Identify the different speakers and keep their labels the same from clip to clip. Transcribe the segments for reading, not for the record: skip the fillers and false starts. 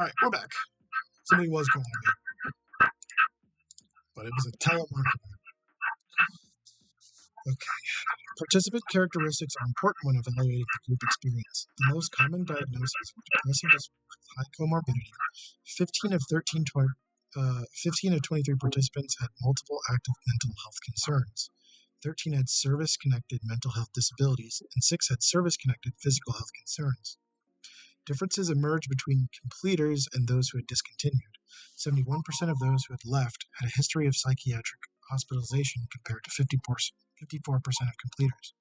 Speaker 1: Alright, we're back. Somebody was calling me, but it was a telemarketer. Okay. Participant characteristics are important when evaluating the group experience. The most common diagnoses were depressive disorder with high comorbidity. 15 of 23 participants had multiple active mental health concerns. 13 had service-connected mental health disabilities, and 6 had service-connected physical health concerns. Differences emerged between completers and those who had discontinued. 71% of those who had left had a history of psychiatric hospitalization compared to 54% of completers.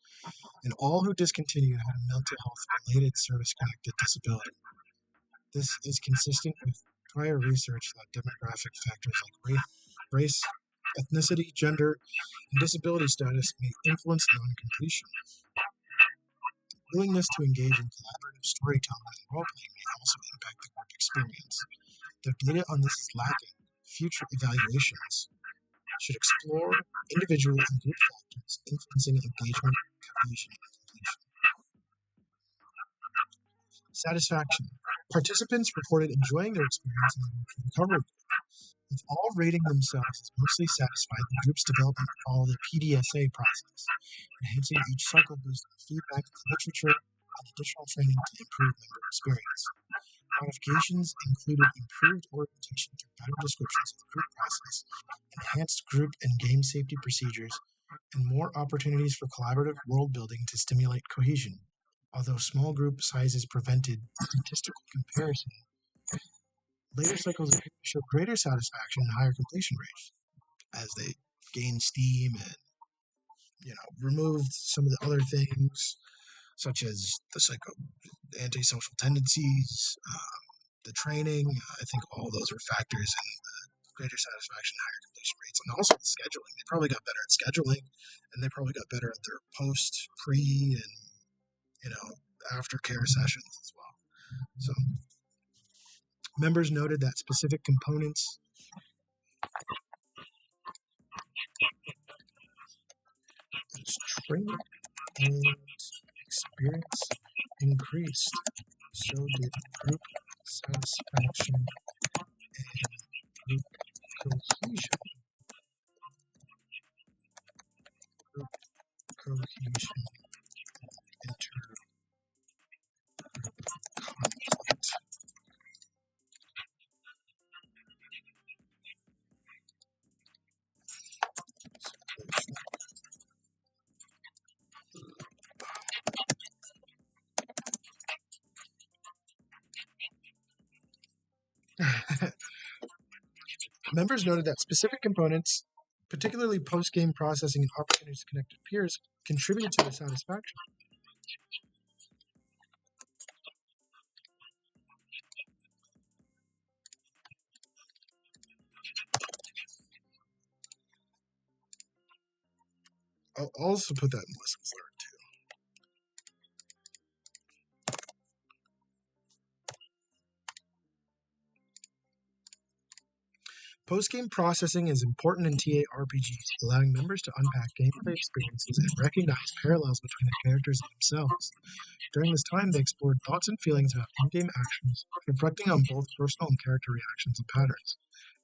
Speaker 1: And all who discontinued had a mental health-related service-connected disability. This is consistent with prior research that demographic factors like race, ethnicity, gender, and disability status may influence non-completion. Willingness to engage in collaborative storytelling and role-playing may also impact the group experience. Though data on this is lacking, future evaluations should explore individual and group factors influencing engagement, cohesion, and completion. Satisfaction. Participants reported enjoying their experience in the recovery group, with all rating themselves as mostly satisfied. The group's development followed the PDSA process, enhancing each cycle based on feedback, literature, and additional training to improve member experience. Modifications included improved orientation through better descriptions of the group process, enhanced group and game safety procedures, and more opportunities for collaborative world building to stimulate cohesion. Although small group sizes prevented statistical comparison, later cycles show greater satisfaction and higher completion rates as they gained steam and removed some of the other things, such as the antisocial tendencies, the training. I think all those are factors in greater satisfaction, higher completion rates, and also the scheduling. They probably got better at scheduling, and they probably got better at their post, pre, and aftercare sessions as well. So members noted that specific components training and experience increased, so did group satisfaction and group cohesion. Group cohesion and intergroup conflict. Members noted that specific components, particularly post-game processing and opportunities to connect with peers, contributed to their satisfaction. I'll also put that in lessons learned too. Post-game processing is important in TA-RPGs, allowing members to unpack gameplay experiences and recognize parallels between the characters and themselves. During this time, they explored thoughts and feelings about in-game actions, reflecting on both personal and character reactions and patterns.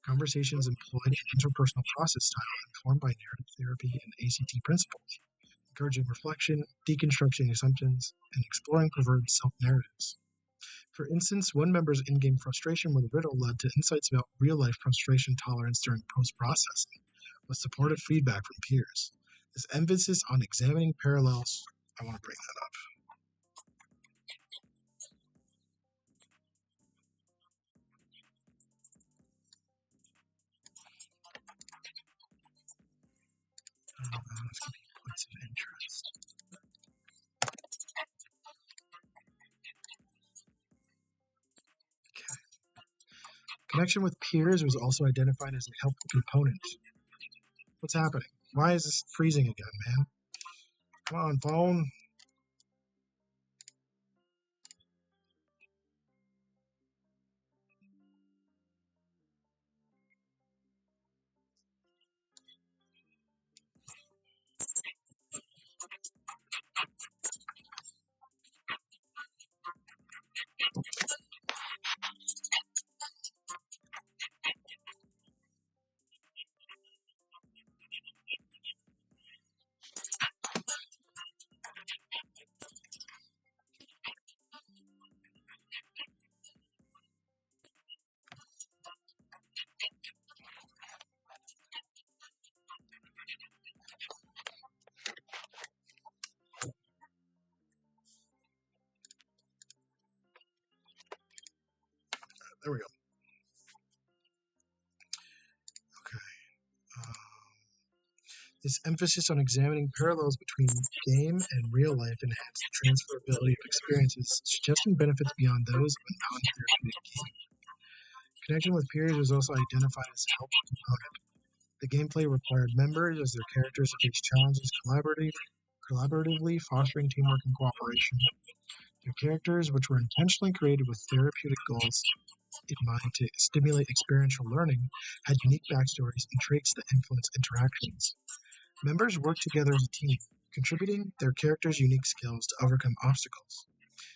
Speaker 1: Conversations employed an interpersonal process style informed by narrative therapy and ACT principles, encouraging reflection, deconstructing assumptions, and exploring perverted self-narratives. For instance, one member's in-game frustration with a riddle led to insights about real-life frustration tolerance during post-processing, with supportive feedback from peers. This emphasis on examining parallels, I want to bring that up. Points of interest. Okay. Connection with peers was also identified as a helpful component. What's happening? Why is this freezing again, man? Come on, phone. There we go. Okay. This emphasis on examining parallels between game and real life enhanced the transferability of experiences, suggesting benefits beyond those of a non-therapeutic game. Connection with peers was also identified as a helpful component. The gameplay required members as their characters to face challenges collaboratively, fostering teamwork and cooperation. Their characters, which were intentionally created with therapeutic goals in mind to stimulate experiential learning, had unique backstories and traits that influence interactions. Members worked together as a team, contributing their characters' unique skills to overcome obstacles.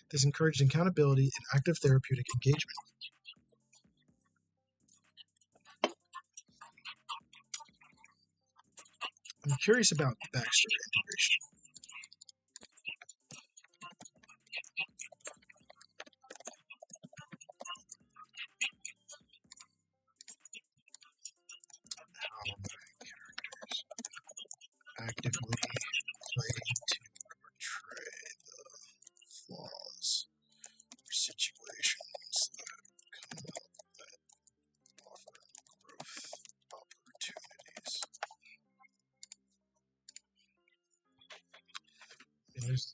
Speaker 1: This encouraged accountability and active therapeutic engagement. I'm curious about backstory integration. How my characters actively play to portray the flaws or situations that come up that offer growth opportunities. And there's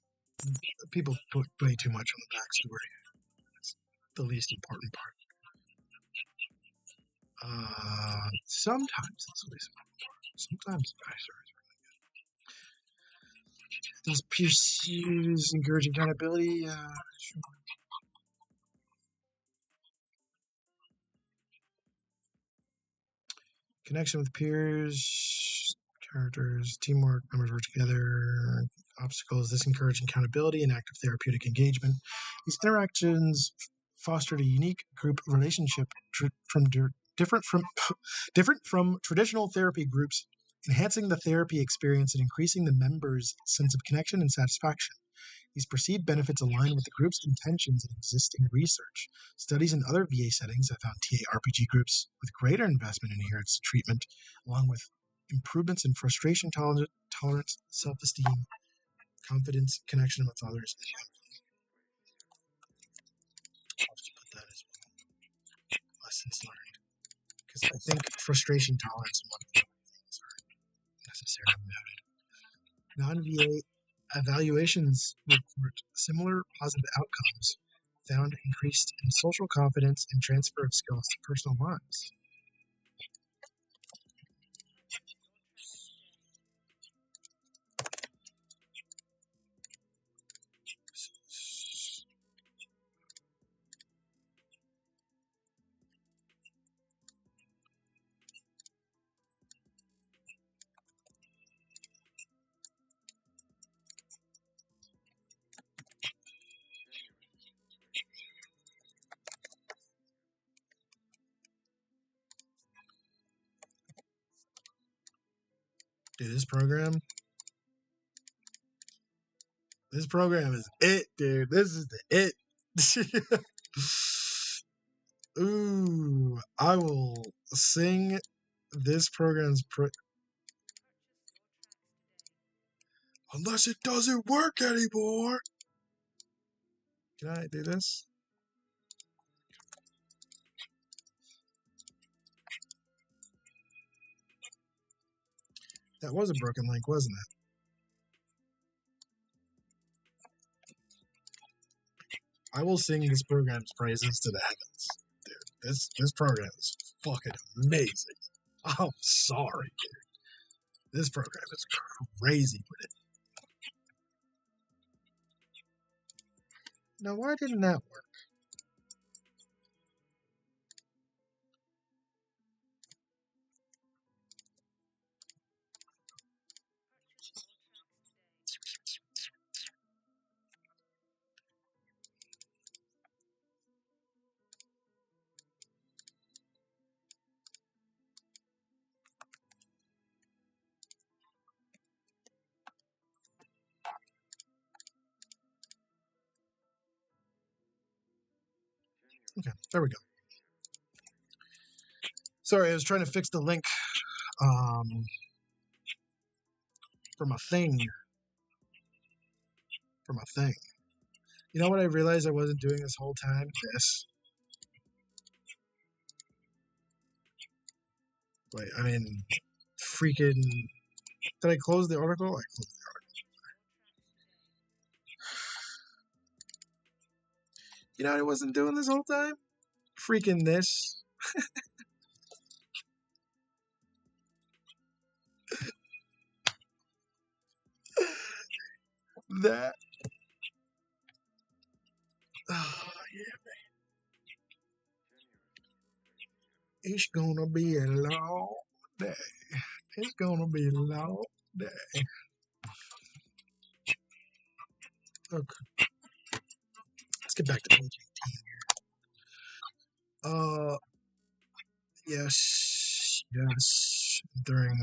Speaker 1: people put way too much on the backstory. It's the least important part. Sometimes that's the least important part. Sometimes the backstory is really good. These peers encourage accountability. Sure. Connection with peers, characters, teamwork, members work together, obstacles. This encouraged accountability and active therapeutic engagement. These interactions fostered a unique group relationship different from traditional therapy groups, enhancing the therapy experience and increasing the members' sense of connection and satisfaction. These perceived benefits align with the group's intentions and existing research. Studies in other VA settings have found TA-RPG groups with greater investment in adherence to treatment, along with improvements in frustration tolerance, self-esteem, confidence, connection with others, and empathy. I'll just put that as well. Lessons learned. Because I think frustration tolerance and one of the things are necessarily noted. Non-VA evaluations report similar positive outcomes, found increased in social confidence and transfer of skills to personal lives. Dude, this program is it, dude. This is the it. Ooh, I will sing this program's unless it doesn't work anymore. Can I do this? That was a broken link, wasn't it? I will sing this program's praises to the heavens. Dude, this program is fucking amazing. I'm sorry, dude. This program is crazy with it. Now, why didn't that work? Okay, there we go. Sorry, I was trying to fix the link from a thing. You know what I realized I wasn't doing this whole time? This. Wait, I mean, freaking. Did I close the article? I closed the article. You know what I wasn't doing this whole time? Freaking this. That. Oh, yeah. It's gonna be a long day. It's gonna be a long day. Okay, let's get back to page 18. Yes. During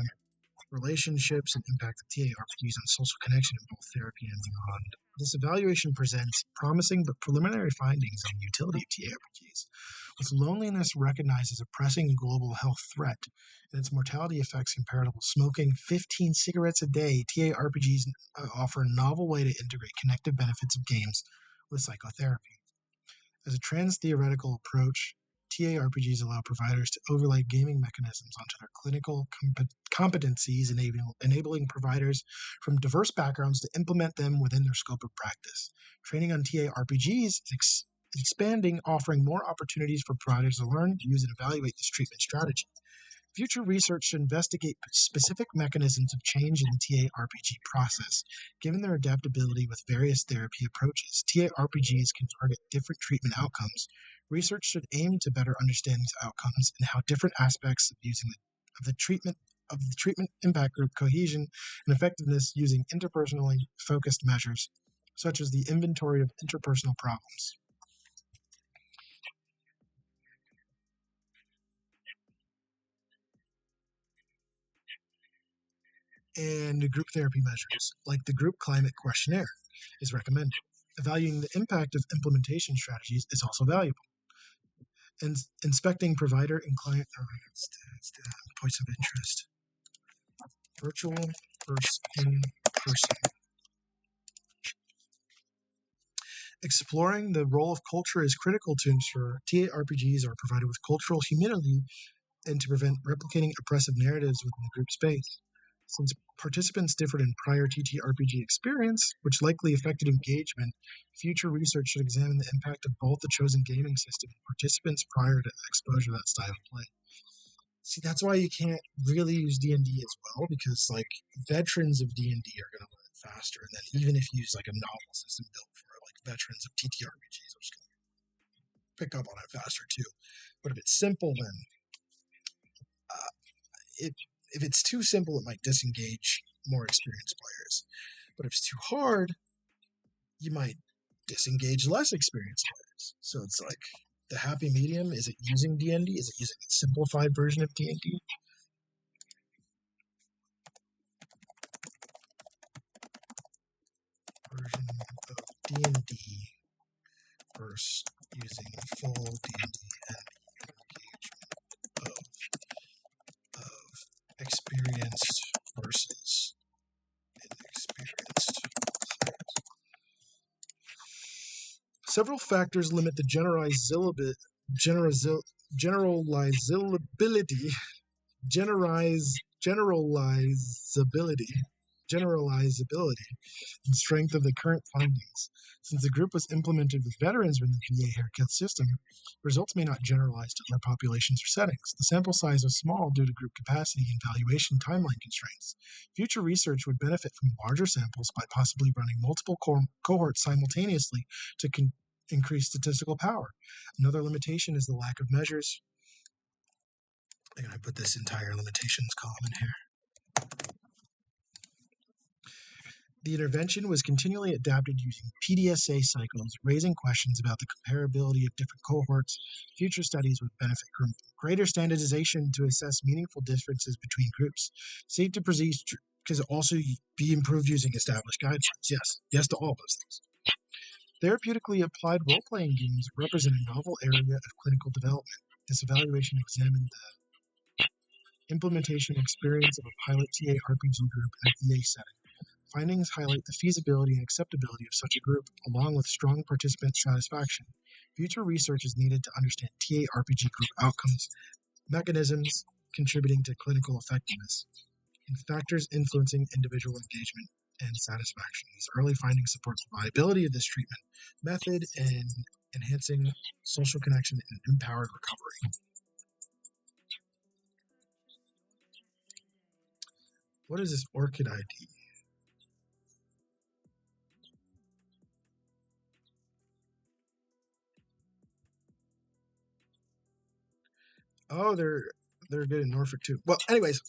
Speaker 1: relationships and impact of TARPGs on social connection in both therapy and beyond. This evaluation presents promising but preliminary findings on the utility of TARPGs. With loneliness recognized as a pressing global health threat and its mortality effects comparable to smoking 15 cigarettes a day, TARPGs offer a novel way to integrate connective benefits of games with psychotherapy. As a trans-theoretical approach, TARPGs allow providers to overlay gaming mechanisms onto their clinical competencies, enabling providers from diverse backgrounds to implement them within their scope of practice. Training on TARPGs is expanding, offering more opportunities for providers to learn, use, and evaluate this treatment strategy. Future research should investigate specific mechanisms of change in the TARPG process. Given their adaptability with various therapy approaches, TARPGs can target different treatment outcomes. Research should aim to better understand these outcomes and how different aspects of the treatment impact group cohesion and effectiveness using interpersonally focused measures, such as the inventory of interpersonal problems. And group therapy measures, like the group climate questionnaire, is recommended. Evaluating the impact of implementation strategies is also valuable. And inspecting provider and client points of interest. Virtual versus in-person. Exploring the role of culture is critical to ensure TARPGs are provided with cultural humility and to prevent replicating oppressive narratives within the group space. Since participants differed in prior TTRPG experience, which likely affected engagement, future research should examine the impact of both the chosen gaming system and participants prior to exposure to that style of play. See, that's why you can't really use D&D as well, because like veterans of D&D are going to learn it faster, and then even if you use like a novel system built for like veterans of TTRPGs, are just going to pick up on it faster too. But if it's simple, then if it's too simple, it might disengage more experienced players. But if it's too hard, you might disengage less experienced players. So it's like the happy medium. Is it using D&D? Is it using a simplified version of D&D? Version of D&D versus using full D&D and engagement of experienced versus inexperienced players. Several factors limit the generalizability and strength of the current findings. Since the group was implemented with veterans within the VA haircut system, results may not generalize to other populations or settings. The sample size was small due to group capacity and valuation timeline constraints. Future research would benefit from larger samples by possibly running multiple cohorts simultaneously to increase statistical power. Another limitation is the lack of measures. I'm going to put this entire limitations column in here. The intervention was continually adapted using PDSA cycles, raising questions about the comparability of different cohorts. Future studies would benefit from greater standardization to assess meaningful differences between groups. Safe to proceed could also be improved using established guidelines. Yes to all those things. Therapeutically applied role-playing games represent a novel area of clinical development. This evaluation examined the implementation experience of a pilot TA-RPG group in a VA setting. Findings highlight the feasibility and acceptability of such a group, along with strong participant satisfaction. Future research is needed to understand TA-RPG group outcomes, mechanisms, contributing to clinical effectiveness, and factors influencing individual engagement and satisfaction. These early findings support the viability of this treatment method in enhancing social connection and empowered recovery. What is this Orchid ID? Oh, they're good in Norfolk too. Well, anyways,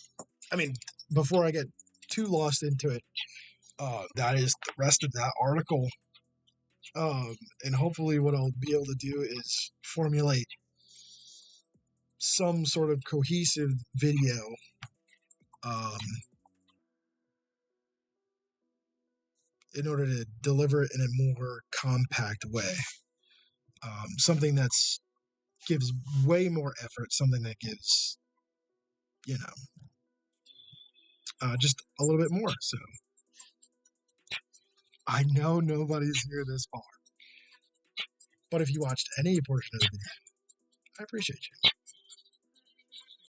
Speaker 1: I mean, before I get too lost into it, that is the rest of that article. And hopefully what I'll be able to do is formulate some sort of cohesive video in order to deliver it in a more compact way. Something that's gives way more effort, something that gives, just a little bit more. So I know nobody's here this far, but if you watched any portion of the video, I appreciate you.